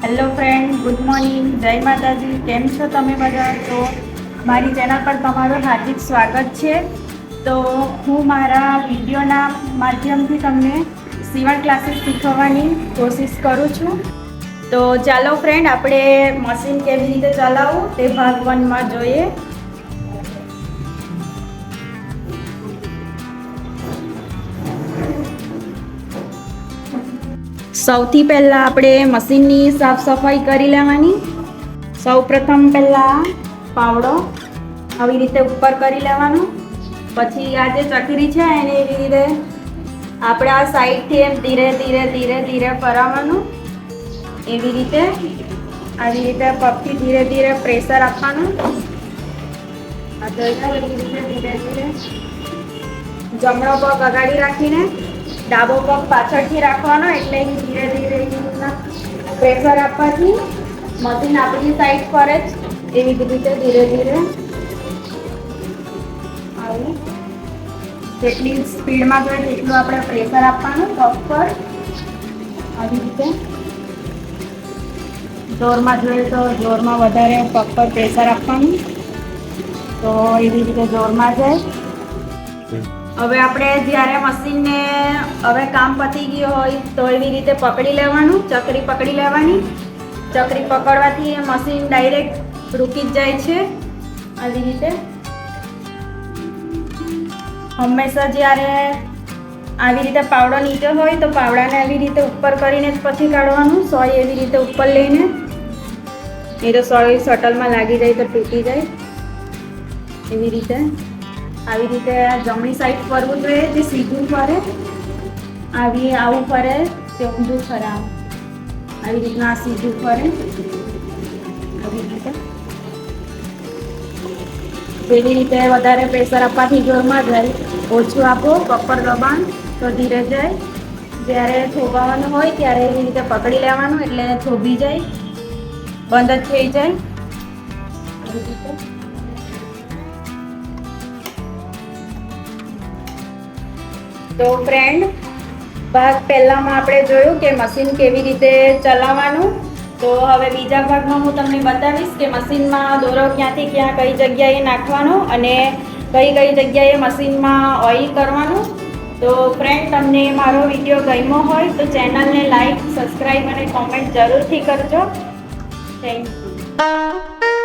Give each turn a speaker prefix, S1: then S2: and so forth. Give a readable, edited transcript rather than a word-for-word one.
S1: Hello friend, good morning, જય માતાજી. કેમ છો તમે બધા? તો મારી ચેનલ પર તમારું હાર્દિક સ્વાગત છે. તો હું મારા વિડીયોના માધ્યમથી તમને સીવણ ક્લાસીસ શીખવવાની કોશિશ કરું છું. તો ચાલો ફ્રેન્ડ, આપણે મશીન કેવી રીતે ચલાવવું તે ભાગ 1માં જોઈએ. સૌથી પહેલાં આપણે મશીનની સાફ સફાઈ કરી લેવાની. સૌપ્રથમ પહેલાં પાવડો આવી રીતે ઉપર કરી લેવાનો. પછી આ જે ચકરી છે એને એવી રીતે આપણે આ સાઈડથી એમ ધીરે ધીરે ધીરે ધીરે ફરાવવાનું. એવી રીતે આવી રીતે પગથી ધીરે ધીરે પ્રેશર આપવાનું. એવી રીતે ધીરે ધીરે જમણો પગ અગાડી રાખીને ડાબો પગ પાછળથી રાખવાનો, એટલે ધીરે ધીરે પ્રેશર આપવાથી મશીન આપણી સાઈડ ફરે જ. એવી જ રીતે ધીરે ધીરે આવું જેટલી સ્પીડમાં જોઈએ તેટલું આપણે પ્રેશર આપવાનું પગ પર. આવી રીતે જોરમાં જોઈએ તો જોરમાં વધારે પગ પર પ્રેશર આપવાનું. તો એવી રીતે જોરમાં જાય. હવે આપણે જ્યારે મશીનને હવે કામ પતી ગયું હોય તો એવી રીતે પકડી લેવાનું, ચકરી પકડી લેવાની. ચકરી પકડવાથી મશીન ડાયરેક્ટ રૂકી જ જાય છે. આવી રીતે હંમેશા જ્યારે આવી રીતે પાવડો નીચે હોય તો પાવડાને આવી રીતે ઉપર કરીને જ પછી કાઢવાનું. સોય એવી રીતે ઉપર લઈને, એ તો સોય શટલમાં લાગી જાય તો તૂટી જાય. એવી રીતે આવી રીતે જમણી સાઈડ ફરવું જોઈએ, જે સીધું ફરે. આવું ફરે તે ઊંધું ફરે. આવી રીતના સીધું ફરે. આવી રીતે જેવી રીતે વધારે પ્રેશર આપવાથી જોરમાં જાય, ઓછું આપો પગ પર દબાણ તો ધીરે જાય. જ્યારે થોભાવાનું હોય ત્યારે એવી રીતે પકડી લેવાનું, એટલે થોભી જાય, બંધ જ થઈ જાય. આવી રીતે તો ફ્રેન્ડ, ભાગ પહેલામાં આપણે જોયું કે મશીન કેવી રીતે ચલાવવાનું. તો હવે બીજા ભાગમાં હું તમને બતાવીશ કે મશીનમાં દોરો ક્યાંથી ક્યાં કઈ જગ્યાએ નાખવાનો અને કઈ કઈ જગ્યાએ મશીનમાં ઓઇલ કરવાનું. તો ફ્રેન્ડ, તમને મારો વિડીયો ગમ્યો હોય તો ચેનલને લાઈક, સબસ્ક્રાઈબ અને કોમેન્ટ જરૂરથી કરજો. Thank you.